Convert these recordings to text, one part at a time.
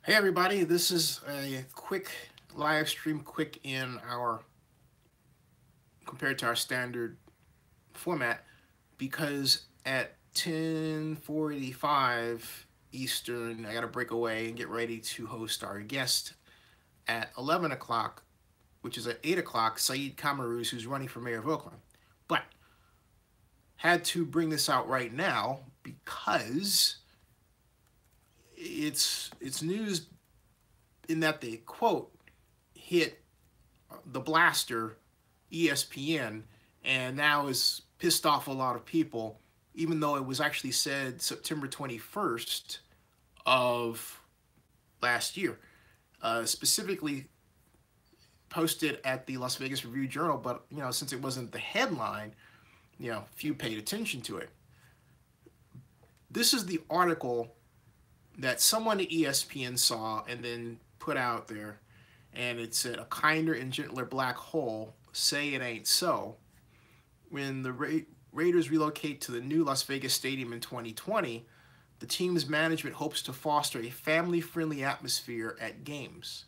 Hey everybody, this is a quick live stream, quick in our compared to our standard format, because at 10:45 Eastern, I got to break away and get ready to host our guest at 11 o'clock, which is at 8 o'clock, Saeed Kamaruz, who's running for mayor of Oakland. But had to bring this out right now because it's news in that the quote hit the blaster ESPN and now is pissed off a lot of people, even though it was actually said September 21st of last year. Specifically posted at the Las Vegas Review-Journal, but since it wasn't the headline, few paid attention to it. This is the article that someone at ESPN saw and then put out there, and it said, "A kinder and gentler black hole, say it ain't so." When the Raiders relocate to the new Las Vegas Stadium in 2020, the team's management hopes to foster a family-friendly atmosphere at games.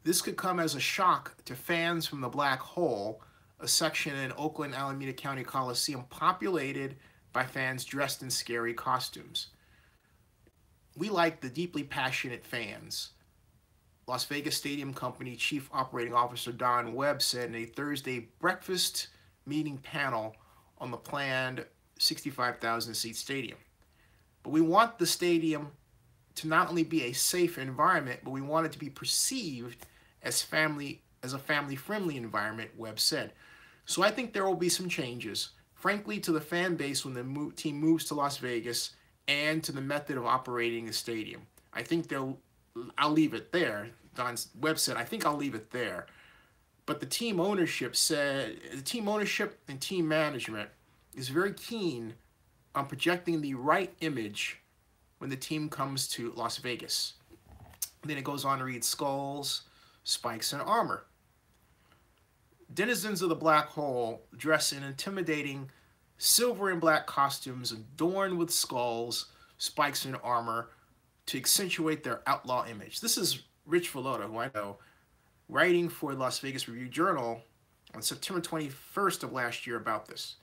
This could come as a shock to fans from the Black Hole, a section in Oakland Alameda County Coliseum populated by fans dressed in scary costumes. "We like the deeply passionate fans," Las Vegas Stadium Company Chief Operating Officer Don Webb said in a Thursday breakfast meeting panel on the planned 65,000-seat stadium. "But we want the stadium to not only be a safe environment, but we want it to be perceived as a family-friendly environment," Webb said. "So I think there will be some changes, frankly, to the fan base when the team moves to Las Vegas and to the method of operating the stadium. I'll leave it there." Don Webb said, "I think I'll leave it there." But the team ownership and team management is very keen on projecting the right image when the team comes to Las Vegas. And then it goes on to read skulls, spikes, and armor. "Denizens of the Black Hole dress in intimidating silver and black costumes adorned with skulls, spikes, and armor to accentuate their outlaw image." This is Rich Vallota, who I know, writing for the Las Vegas Review-Journal on September 21st of last year about this.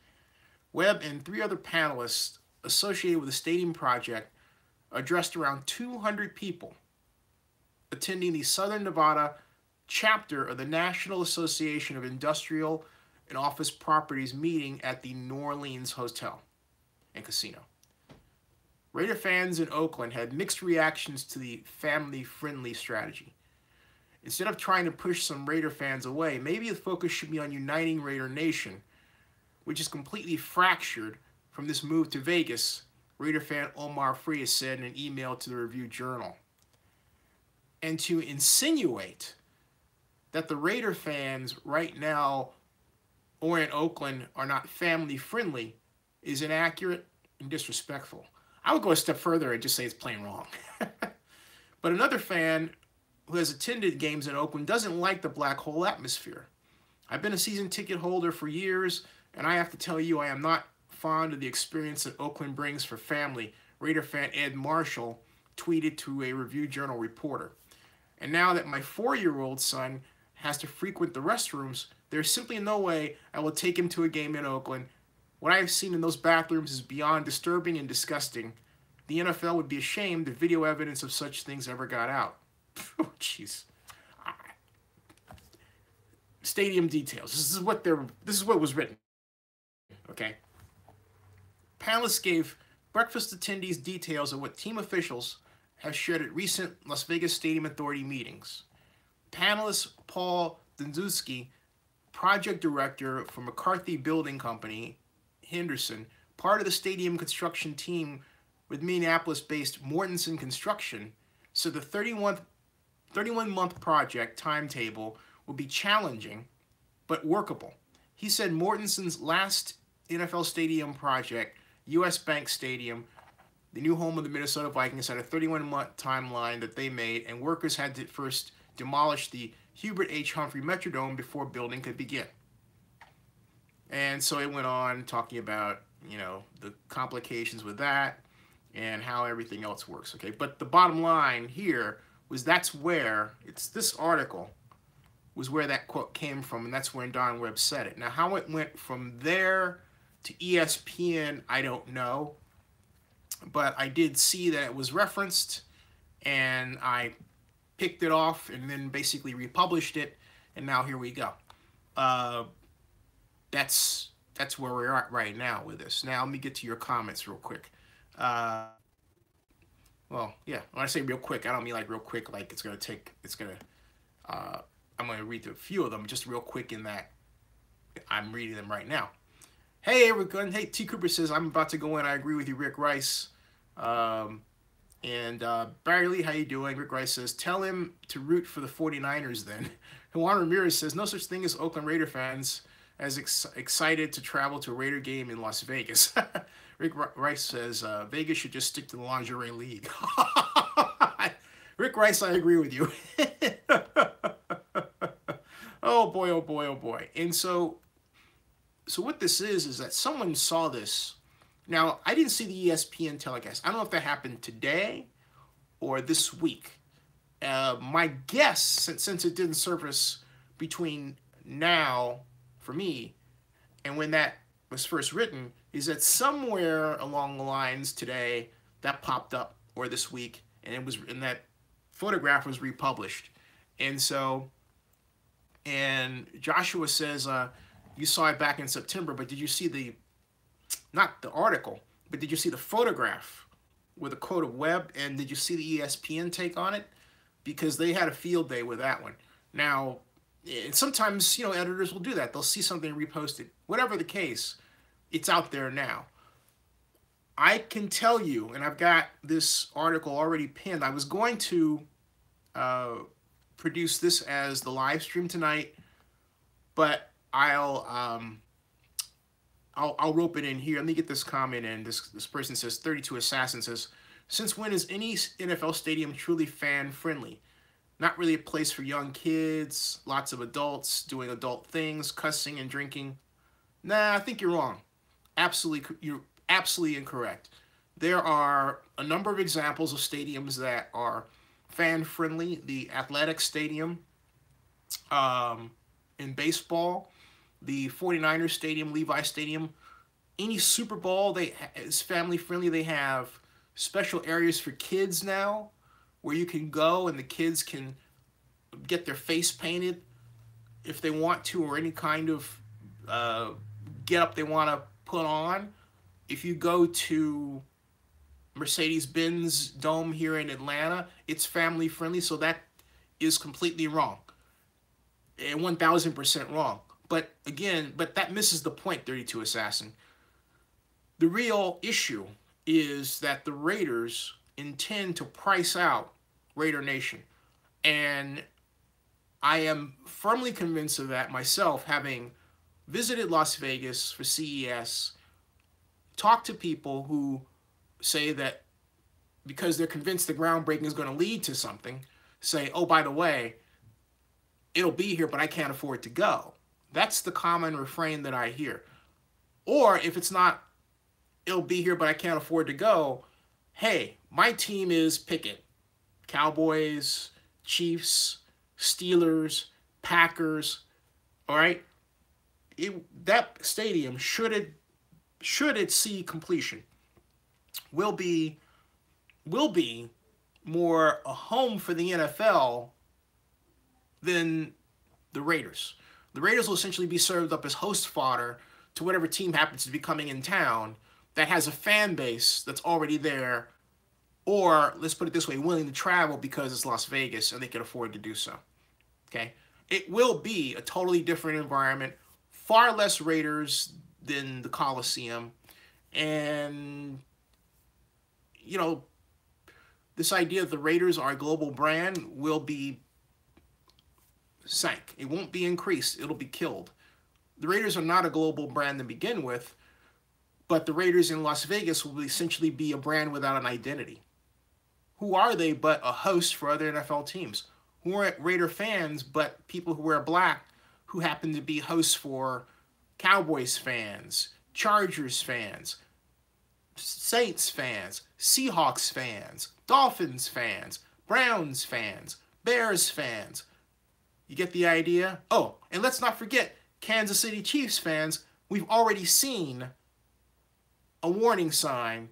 Webb and three other panelists associated with the stadium project addressed around 200 people attending the Southern Nevada chapter of the National Association of Industrial and Office Properties meeting at the New Orleans Hotel and Casino. Raider fans in Oakland had mixed reactions to the family-friendly strategy. Instead of trying to push some Raider fans away, maybe the focus should be on uniting Raider Nation, which is completely fractured from this move to Vegas, Raider fan Omar Frias said in an email to the Review-Journal. And to insinuate that the Raider fans right now or in Oakland are not family-friendly is inaccurate and disrespectful. I would go a step further and just say it's plain wrong. But another fan who has attended games in Oakland doesn't like the Black Hole atmosphere. "I've been a season ticket holder for years, and I have to tell you I am not fond of the experience that Oakland brings for family," Raider fan Ed Marshall tweeted to a Review-Journal reporter. "And now that my 4-year-old son has to frequent the restrooms, there's simply no way I will take him to a game in Oakland. What I have seen in those bathrooms is beyond disturbing and disgusting. The NFL would be ashamed if video evidence of such things ever got out." Oh, jeez. Stadium details. This is what was written. Okay. Panelists gave breakfast attendees details of what team officials have shared at recent Las Vegas Stadium Authority meetings. Panelist Paul Dundzuski, project director for McCarthy Building Company, Henderson, part of the stadium construction team with Minneapolis-based Mortensen Construction, said the 31-month project timetable will be challenging but workable. He said Mortensen's last NFL stadium project, US Bank Stadium, the new home of the Minnesota Vikings, had a 31-month timeline that they made, and workers had to first demolish the Hubert H. Humphrey Metrodome before building could begin. And so it went on talking about, the complications with that. and how everything else works, okay? But the bottom line here was that's where, it's this article was where that quote came from, and that's when Don Webb said it. Now, how it went from there to ESPN, I don't know, but I did see that it was referenced, and I picked it off and then basically republished it, and now here we go. That's where we're at right now with this. Now, let me get to your comments real quick. Well, yeah, when I say real quick, I don't mean like real quick, like it's going to take, I'm going to read through a few of them, just real quick in that I'm reading them right now. Hey, everyone. Hey, T. Cooper says, I'm about to go in. I agree with you, Rick Rice. And Barry Lee, how you doing? Rick Rice says, tell him to root for the 49ers then. Juan Ramirez says, no such thing as Oakland Raider fans as excited to travel to a Raider game in Las Vegas. Rick Rice says, Vegas should just stick to the lingerie league. Rick Rice, I agree with you. Oh boy, oh boy, oh boy. And so what this is that someone saw this. Now, I didn't see the ESPN telecast. I don't know if that happened today or this week. My guess, since it didn't surface between now, for me, and when that was first written, is that somewhere along the lines today that popped up, or this week, and it was, and that photograph was republished. And so, and Joshua says, you saw it back in September, but did you see the, not the article, but did you see the photograph with a quote of Webb, and did you see the ESPN take on it? Because they had a field day with that one. Now, sometimes, you know, editors will do that. They'll see something reposted. Whatever the case, it's out there now. I can tell you, and I've got this article already pinned, I was going to produce this as the live stream tonight, but I'll rope it in here. Let me get this comment in. This person says, 32 Assassin says, since when is any NFL stadium truly fan-friendly? Not really a place for young kids, lots of adults doing adult things, cussing and drinking. Nah, I think you're wrong. You're absolutely incorrect. There are a number of examples of stadiums that are fan-friendly. The Athletic Stadium in baseball, the 49ers Stadium, Levi Stadium, any Super Bowl is family-friendly. They have special areas for kids now where you can go and the kids can get their face painted if they want to, or any kind of get up they want to put on. If you go to Mercedes-Benz Dome here in Atlanta, it's family friendly, so that is completely wrong. And 1000% wrong. But again, that misses the point, 32 Assassin. The real issue is that the Raiders intend to price out Raider Nation. And I am firmly convinced of that myself, having visited Las Vegas for CES, talked to people who say that because they're convinced the groundbreaking is going to lead to something, say, oh, by the way, it'll be here, but I can't afford to go. That's the common refrain that I hear. Or if it's not, it'll be here, but I can't afford to go, hey, my team is pick it. Cowboys, Chiefs, Steelers, Packers, all right? That stadium, should it see completion, will be more a home for the NFL than the Raiders. The Raiders will essentially be served up as host fodder to whatever team happens to be coming in town that has a fan base that's already there, or let's put it this way, willing to travel because it's Las Vegas and they can afford to do so. Okay? It will be a totally different environment, far less Raiders than the Coliseum, and you know, this idea that the Raiders are a global brand will be sank. It won't be increased. It'll be killed. The Raiders are not a global brand to begin with, but the Raiders in Las Vegas will essentially be a brand without an identity. Who are they but a host for other NFL teams? Who aren't Raider fans but people who wear black who happen to be hosts for Cowboys fans, Chargers fans, Saints fans, Seahawks fans, Dolphins fans, Browns fans, Bears fans. You get the idea? Oh, and let's not forget Kansas City Chiefs fans. We've already seen a warning sign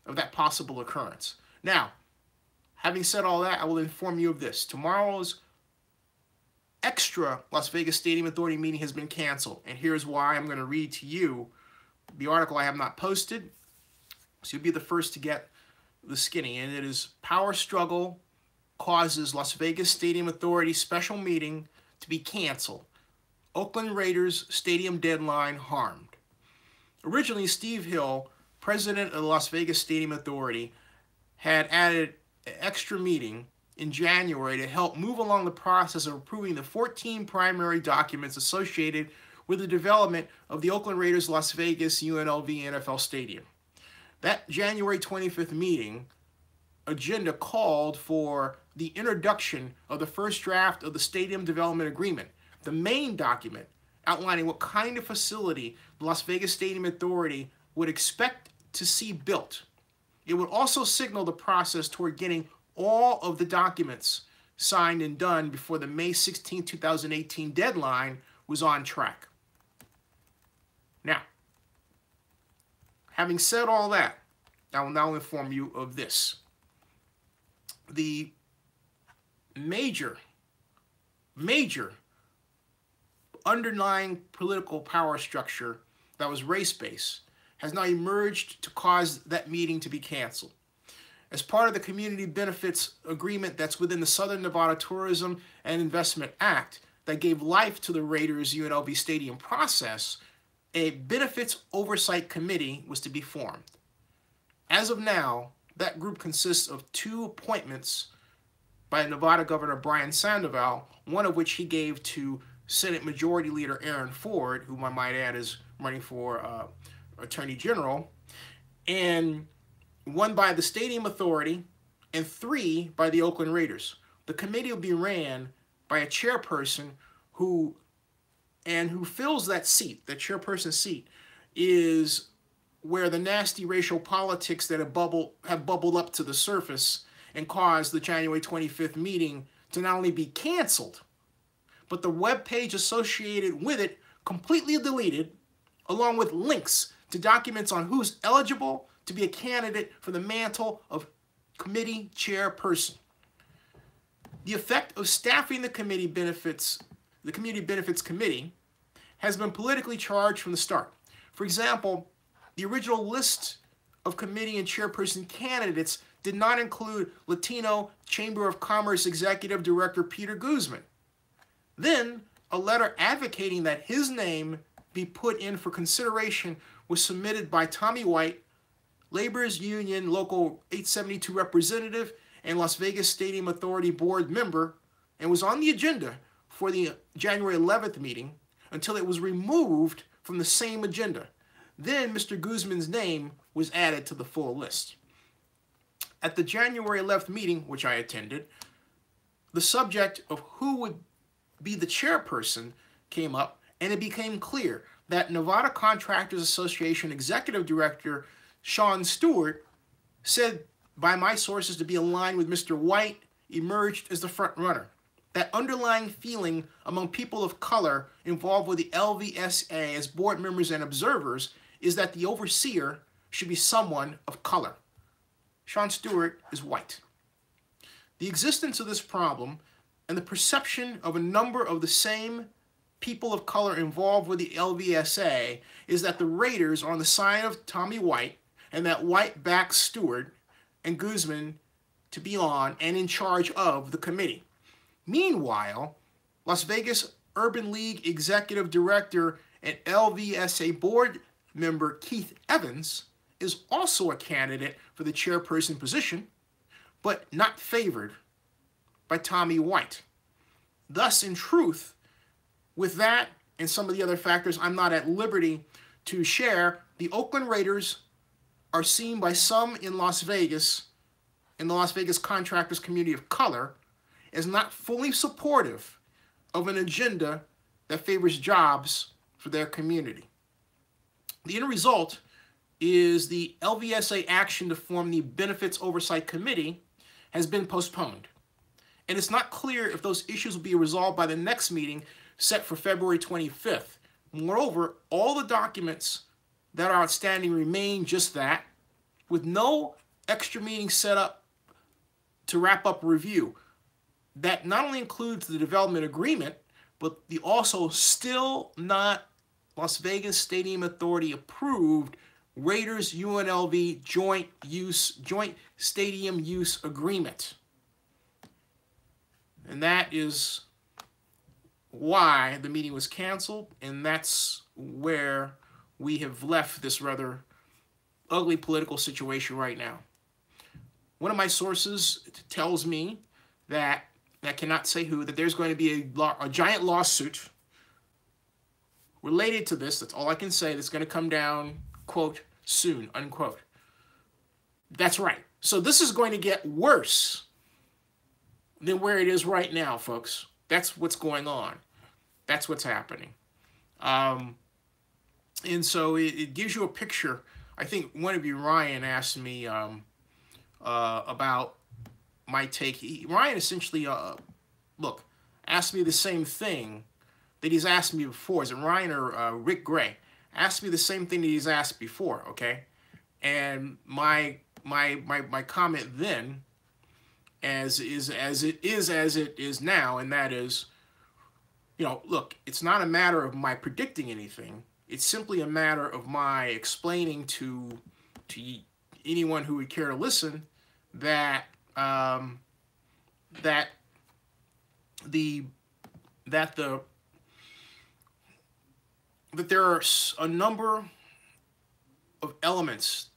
of that possible occurrence. Now, having said all that, I will inform you of this. Tomorrow's extra Las Vegas Stadium Authority meeting has been canceled, and here's why. I'm going to read to you the article I have not posted, so you'll be the first to get the skinny, and it is Power Struggle Causes Las Vegas Stadium Authority Special Meeting to be canceled. Oakland Raiders Stadium Deadline Harmed. Originally, Steve Hill, president of the Las Vegas Stadium Authority, had added an extra meeting in January to help move along the process of approving the 14 primary documents associated with the development of the Oakland Raiders Las Vegas UNLV NFL Stadium. That January 25th meeting agenda called for the introduction of the first draft of the Stadium Development Agreement, the main document outlining what kind of facility the Las Vegas Stadium Authority would expect to see built. It would also signal the process toward getting all of the documents signed and done before the May 16, 2018 deadline was on track. Now, having said all that, I will now inform you of this. The major underlying political power structure that was race-based has now emerged to cause that meeting to be canceled. As part of the Community Benefits Agreement that's within the Southern Nevada Tourism and Investment Act that gave life to the Raiders UNLV Stadium process, a Benefits Oversight Committee was to be formed. As of now, that group consists of 2 appointments by Nevada Governor Brian Sandoval, one of which he gave to Senate Majority Leader Aaron Ford, whom I might add is running for Attorney General, and 1 by the Stadium Authority, and 3 by the Oakland Raiders. The committee will be ran by a chairperson who fills that seat, the chairperson seat, is where the nasty racial politics that have bubbled up to the surface and caused the January 25th meeting to not only be canceled, but the web page associated with it completely deleted, along with links to documents on who's eligible to be a candidate for the mantle of committee chairperson. The effect of staffing the Community Benefits Committee has been politically charged from the start. For example, the original list of committee and chairperson candidates did not include Latino Chamber of Commerce Executive Director Peter Guzman. Then, a letter advocating that his name be put in for consideration was submitted by Tommy White, Labor's Union Local 872 representative and Las Vegas Stadium Authority board member, and was on the agenda for the January 11th meeting until it was removed from the same agenda. Then Mr. Guzman's name was added to the full list. At the January 11th meeting, which I attended, the subject of who would be the chairperson came up, and it became clear that Nevada Contractors Association Executive Director Sean Stewart, said by my sources to be aligned with Mr. White, emerged as the front runner. That underlying feeling among people of color involved with the LVSA as board members and observers is that the overseer should be someone of color. Sean Stewart is white. The existence of this problem and the perception of a number of the same people of color involved with the LVSA is that the Raiders are on the side of Tommy White and that White backs Stewart and Guzman to be on and in charge of the committee. Meanwhile, Las Vegas Urban League Executive Director and LVSA board member Keith Evans is also a candidate for the chairperson position, but not favored by Tommy White. Thus, in truth, with that and some of the other factors I'm not at liberty to share, the Oakland Raiders are seen by some in Las Vegas, in the Las Vegas contractors community of color, as not fully supportive of an agenda that favors jobs for their community. The end result is the LVSA action to form the Benefits Oversight Committee has been postponed. And it's not clear if those issues will be resolved by the next meeting set for February 25th. Moreover, all the documents that are outstanding remain just that, with no extra meeting set up to wrap up review. That not only includes the development agreement, but the also still not Las Vegas Stadium Authority approved Raiders UNLV joint stadium use agreement. And that is why the meeting was canceled, and that's where we have left this rather ugly political situation right now. One of my sources tells me that, I cannot say who, that there's going to be a giant lawsuit related to this. That's all I can say. That's going to come down, quote, soon, unquote. That's right. So this is going to get worse than where it is right now, folks. That's what's going on. That's what's happening. And so it gives you a picture. I think one of you, Ryan, asked me about my take. Ryan essentially, asked me the same thing that he's asked me before. Is it Ryan or Rick Gray? Asked me the same thing that he's asked before, okay? And my comment then, as it is now, and that is, look, it's not a matter of my predicting anything. It's simply a matter of my explaining to anyone who would care to listen that that there are a number of elements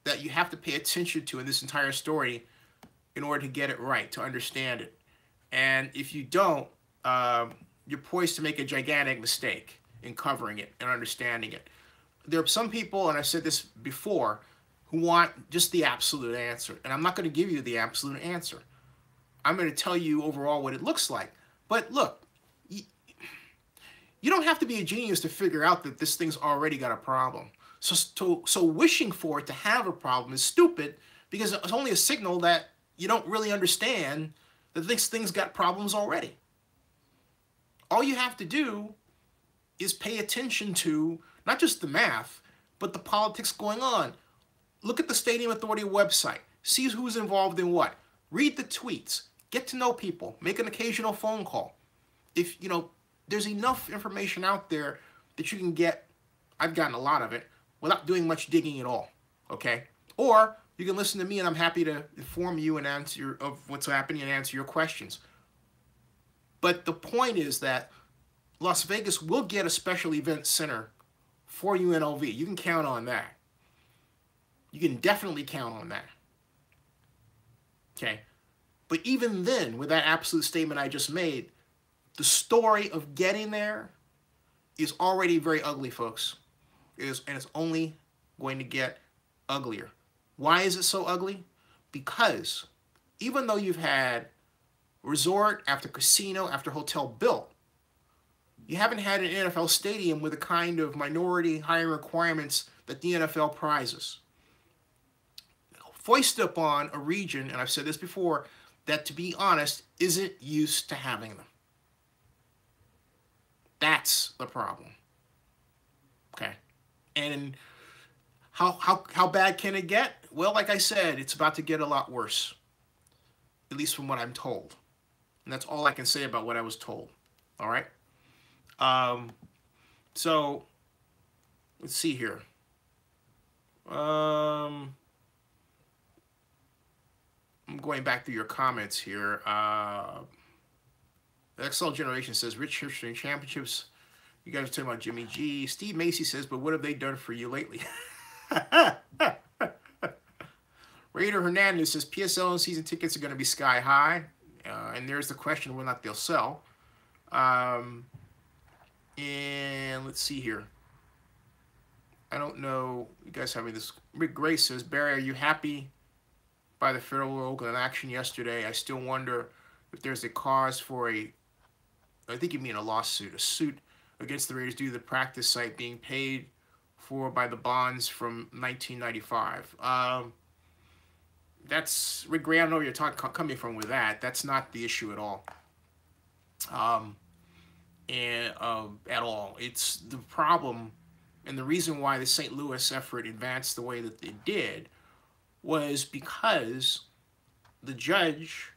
that you have to pay attention to in this entire story in order to get it right, to understand it. And if you don't, you're poised to make a gigantic mistake in covering it and understanding it. There are some people, and I said this before, who want just the absolute answer. And I'm not going to give you the absolute answer. I'm going to tell you overall what it looks like. But look, you don't have to be a genius to figure out that this thing's already got a problem. So wishing for it to have a problem is stupid, because it's only a signal that you don't really understand that this thing's got problems already. All you have to do is pay attention to not just the math, but the politics going on. Look at the Stadium Authority website. See who's involved in what. Read the tweets. Get to know people. Make an occasional phone call. If, there's enough information out there that you can get, I've gotten a lot of it, without doing much digging at all, okay? Or you can listen to me, and I'm happy to inform you and answer of what's happening and answer your questions. But the point is that Las Vegas will get a special event center for UNLV. You can count on that. You can definitely count on that. Okay? But even then, with that absolute statement I just made, the story of getting there is already very ugly, folks. And it's only going to get uglier. Why is it so ugly? Because even though you've had resort after casino after hotel built, you haven't had an NFL stadium with the kind of minority hiring requirements that the NFL prizes. Foisted upon a region, and I've said this before, that, to be honest, isn't used to having them. That's the problem. Okay? And how bad can it get? Well, like I said, it's about to get a lot worse, at least from what I'm told. And that's all I can say about what I was told. All right? So, let's see here. I'm going back through your comments here. The XL Generation says, Rich History Championships. You guys are talking about Jimmy G. Steve Macy says, but what have they done for you lately? Raider Hernandez says, PSL and season tickets are going to be sky high. And there's the question whether or not they'll sell. And let's see here. I don't know. You guys having this. Rick Gray says, Barry, are you happy by the federal Oakland action yesterday? I still wonder if there's a cause for a, I think you mean a lawsuit, a suit against the Raiders due to the practice site being paid by the bonds from 1995. That's Rick Gray. I don't know where you're coming from with that. That's not the issue at all. At all, it's the problem, and the reason why the St. Louis effort advanced the way that it did was because the judge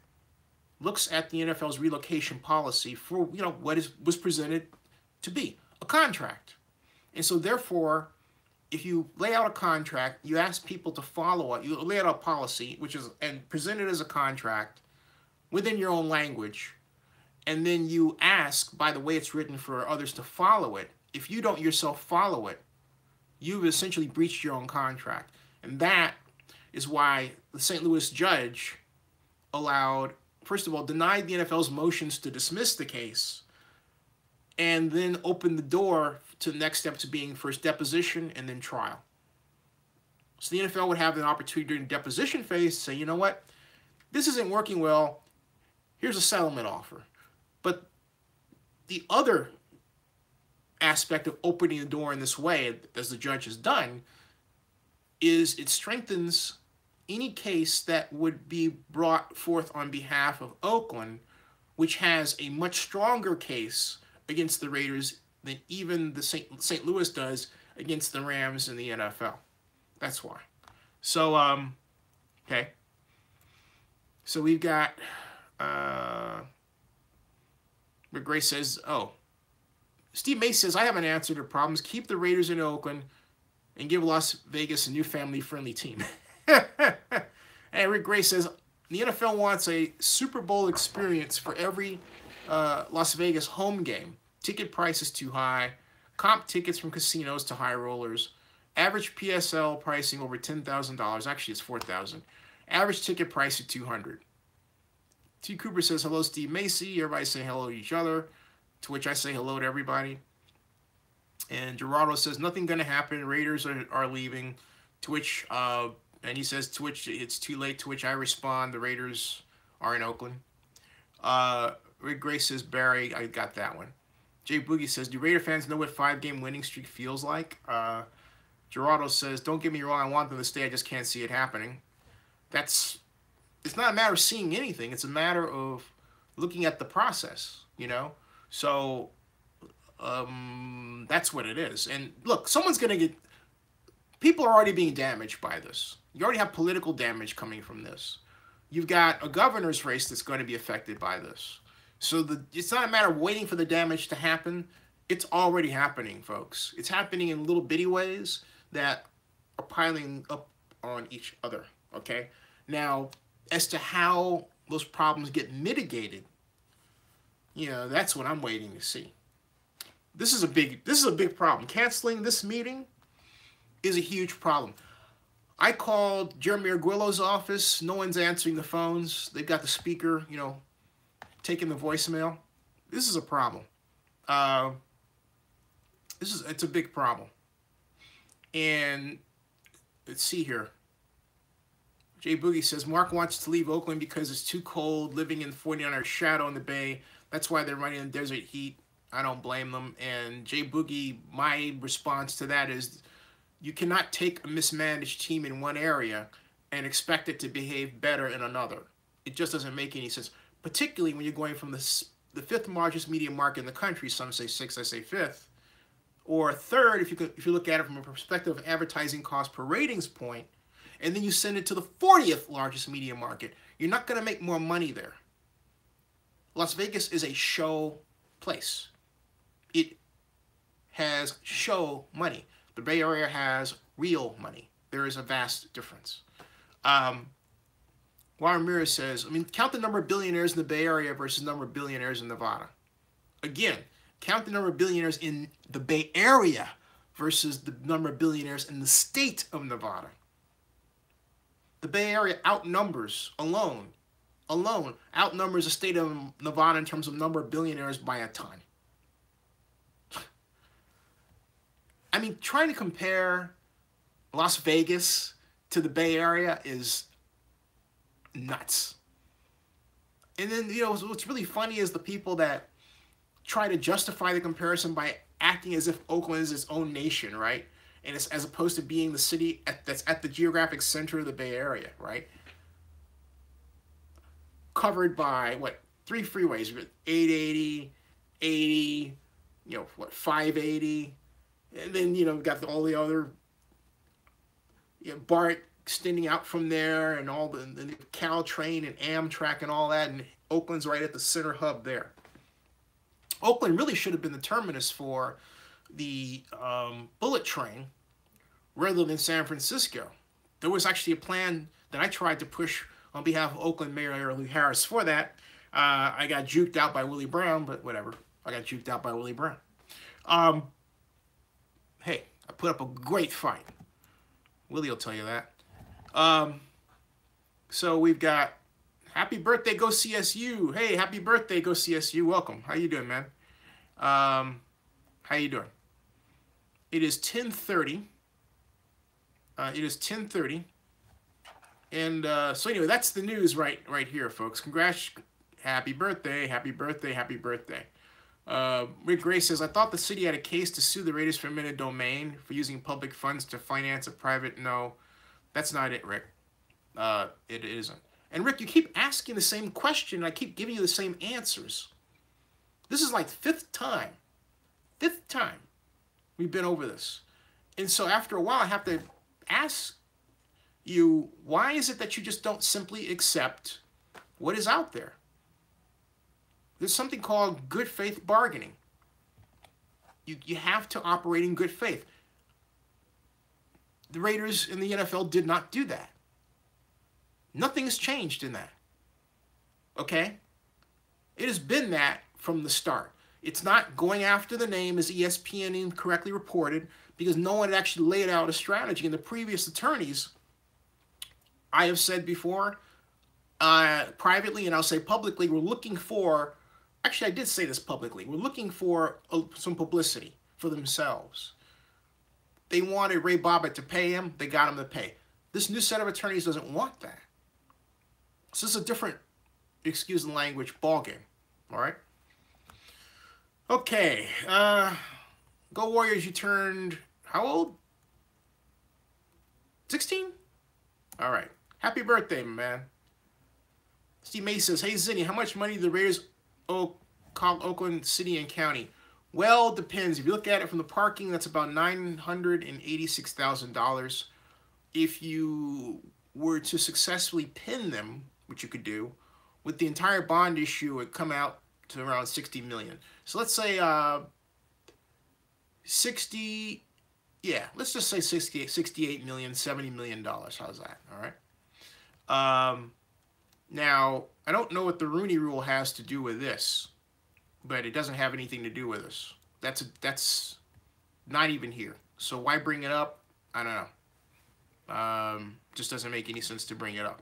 looks at the NFL's relocation policy for what was presented to be a contract, and so therefore, if you lay out a contract, you ask people to follow it. You lay out a policy, and present it as a contract within your own language, and then you ask, by the way it's written, for others to follow it. If you don't yourself follow it, you've essentially breached your own contract, and that is why the St. Louis judge denied the NFL's motions to dismiss the case, and then opened the door to the next step to being first deposition and then trial. So the NFL would have an opportunity during the deposition phase to say, you know what, this isn't working well, here's a settlement offer. But the other aspect of opening the door in this way, as the judge has done, is it strengthens any case that would be brought forth on behalf of Oakland, which has a much stronger case against the Raiders than even the St. Louis does against the Rams and the NFL. That's why. So, okay. So we've got, Rick Gray says, Steve Mace says, I have an answer to problems. Keep the Raiders in Oakland and give Las Vegas a new family-friendly team. And Rick Gray says, the NFL wants a Super Bowl experience for every Las Vegas home game. Ticket price is too high. Comp tickets from casinos to high rollers. Average PSL pricing over $10,000. Actually, it's $4,000. Average ticket price is $200. T. Cooper says, hello, Steve Macy. Everybody say hello to each other, to which I say hello to everybody. And Gerardo says, nothing going to happen. Raiders are leaving. To which, and he says, to which it's too late. To which I respond, the Raiders are in Oakland. Rick Gray says, Barry, I got that one. Jay Boogie says, do Raider fans know what 5-game winning streak feels like? Gerardo says, don't get me wrong, I want them to stay, I just can't see it happening. It's not a matter of seeing anything, it's a matter of looking at the process, So, that's what it is. And look, people are already being damaged by this. You already have political damage coming from this. You've got a governor's race that's going to be affected by this. So it's not a matter of waiting for the damage to happen. It's already happening, folks. It's happening in little bitty ways that are piling up on each other, okay? Now, as to how those problems get mitigated, that's what I'm waiting to see. This is a big problem. Canceling this meeting is a huge problem. I called Jeremy Arguello's office. No one's answering the phones. They've got the speaker, taking the voicemail. This is a problem. It's a big problem. And let's see here. Jay Boogie says, Mark wants to leave Oakland because it's too cold, living in 49er shadow in the Bay. That's why they're running in desert heat. I don't blame them. And Jay Boogie, my response to that is, you cannot take a mismanaged team in one area and expect it to behave better in another. It just doesn't make any sense, particularly when you're going from the fifth largest media market in the country. Some say sixth, I say fifth, or third if you look at it from a perspective of advertising cost per ratings point, and then you send it to the 40th largest media market. You're not going to make more money there. Las Vegas is a show place. It has show money. The Bay Area has real money. There is a vast difference. Juan Ramirez says, count the number of billionaires in the Bay Area versus the number of billionaires in Nevada. Again, count the number of billionaires in the Bay Area versus the number of billionaires in the state of Nevada. The Bay Area outnumbers, alone outnumbers the state of Nevada in terms of number of billionaires by a ton. Trying to compare Las Vegas to the Bay Area is nuts. And then, what's really funny is the people that try to justify the comparison by acting as if Oakland is its own nation, right? and it's as opposed to being the city that's at the geographic center of the Bay Area, right? Covered by what, 3 freeways: 880, 80, 580, and then we've got all the other BART extending out from there, and all the Caltrain and Amtrak and all that, and Oakland's right at the center hub there. Oakland really should have been the terminus for the bullet train rather than San Francisco. There was actually a plan that I tried to push on behalf of Oakland Mayor Lee Harris for that. I got juked out by Willie Brown, but whatever. I got juked out by Willie Brown. Hey, I put up a great fight. Willie will tell you that. So we've got happy birthday, go CSU. Hey, happy birthday, go CSU. Welcome. How you doing, man? How you doing? It is 10:30. It is 10:30. And so anyway, that's the news right here, folks. Congrats. Happy birthday, happy birthday, happy birthday. Rick Gray says, I thought the city had a case to sue the Raiders for eminent domain for using public funds to finance a private. No, that's not it, Rick. It isn't. And Rick, you keep asking the same question, and I keep giving you the same answers. This is like fifth time we've been over this. And so after a while, I have to ask you, why is it that you just don't simply accept what is out there? There's something called good faith bargaining. You have to operate in good faith. The Raiders in the NFL did not do that. Nothing has changed in that. Okay? It has been that from the start. It's not going after the name, as ESPN incorrectly reported, because no one had actually laid out a strategy. And the previous attorneys, I have said before, privately, and I'll say publicly, we're looking for, actually I did say this publicly, we're looking for some publicity for themselves. They wanted Ray Bobbitt to pay him, they got him to pay. This new set of attorneys doesn't want that. So this is a different, excuse the language, ballgame, all right? Okay, go Warriors, you turned, how old? 16? All right, happy birthday, man. Steve May says, hey, Zinni, how much money do the Raiders owe Oakland City and County? Well, it depends. If you look at it from the parking, that's about $986,000. If you were to successfully pin them, which you could do, with the entire bond issue, it would come out to around $60 million. So let's say 60, yeah, let's just say 68 million, $70 million. How's that? All right. Now, I don't know what the Rooney Rule has to do with this, but it doesn't have anything to do with this. That's not even here. So why bring it up? I don't know. Just doesn't make any sense to bring it up.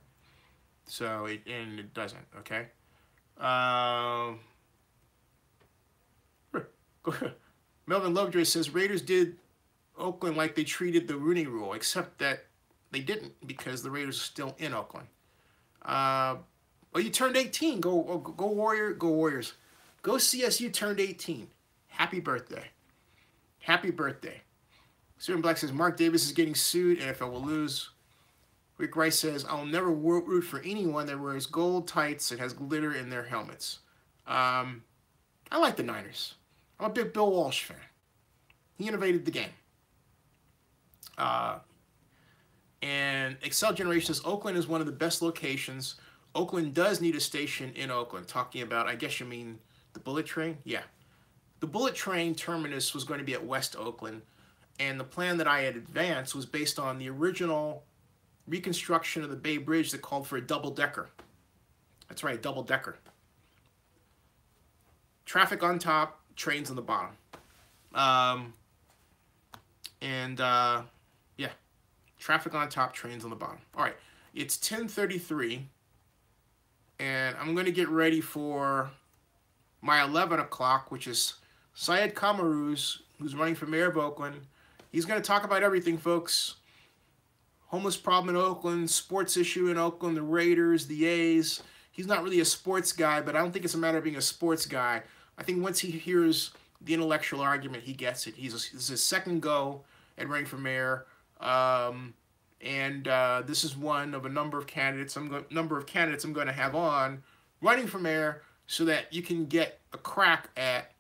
So and it doesn't. Okay. Melvin Lovejoy says Raiders did Oakland like they treated the Rooney Rule, except that they didn't, because the Raiders are still in Oakland. Oh, you turned 18. Go Warrior. Go Warriors. Go CSU turned 18. Happy birthday. Happy birthday. Stephen Black says Mark Davis is getting sued. NFL will lose. Rick Rice says I'll never root for anyone that wears gold tights and has glitter in their helmets. I like the Niners. I'm a big Bill Walsh fan. He innovated the game. And Excel Generation says Oakland is one of the best locations. Oakland does need a station in Oakland. Talking about, I guess you mean the bullet train? Yeah. The bullet train terminus was going to be at West Oakland, and the plan that I had advanced was based on the original reconstruction of the Bay Bridge that called for a double-decker. That's right, double-decker. Traffic on top, trains on the bottom. Yeah, traffic on top, trains on the bottom. All right, it's 10:33, and I'm going to get ready for my 11 o'clock, which is Syed Kamaruz, who's running for mayor of Oakland. He's going to talk about everything, folks. Homeless problem in Oakland, sports issue in Oakland, the Raiders, the A's. He's not really a sports guy, but I don't think it's a matter of being a sports guy. I think once he hears the intellectual argument, he gets it. This is his second go at running for mayor. This is one of a number of candidates I'm going to have on running for mayor, so that you can get a crack at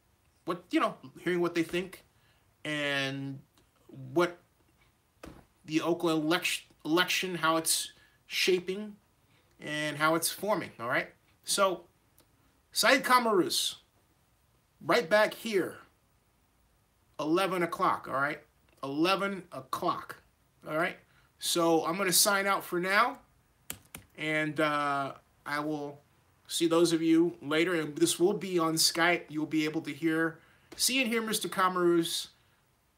what, hearing what they think and what the Oakland election, how it's shaping and how it's forming. All right. So, Saeed Kamaruz, right back here, 11 o'clock. All right. 11 o'clock. All right. So I'm going to sign out for now, and I will see those of you later. And this will be on Skype. You'll be able to see and hear Mr. Kamaruz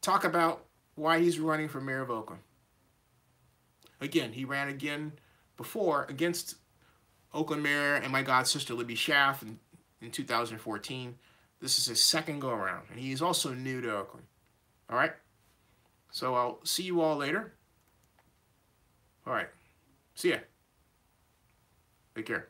talk about why he's running for mayor of Oakland. Again, he ran again before against Oakland Mayor and my god sister Libby Schaff in 2014. This is his second go around, and he's also new to Oakland. All right. So I'll see you all later. All right. See ya. Take care.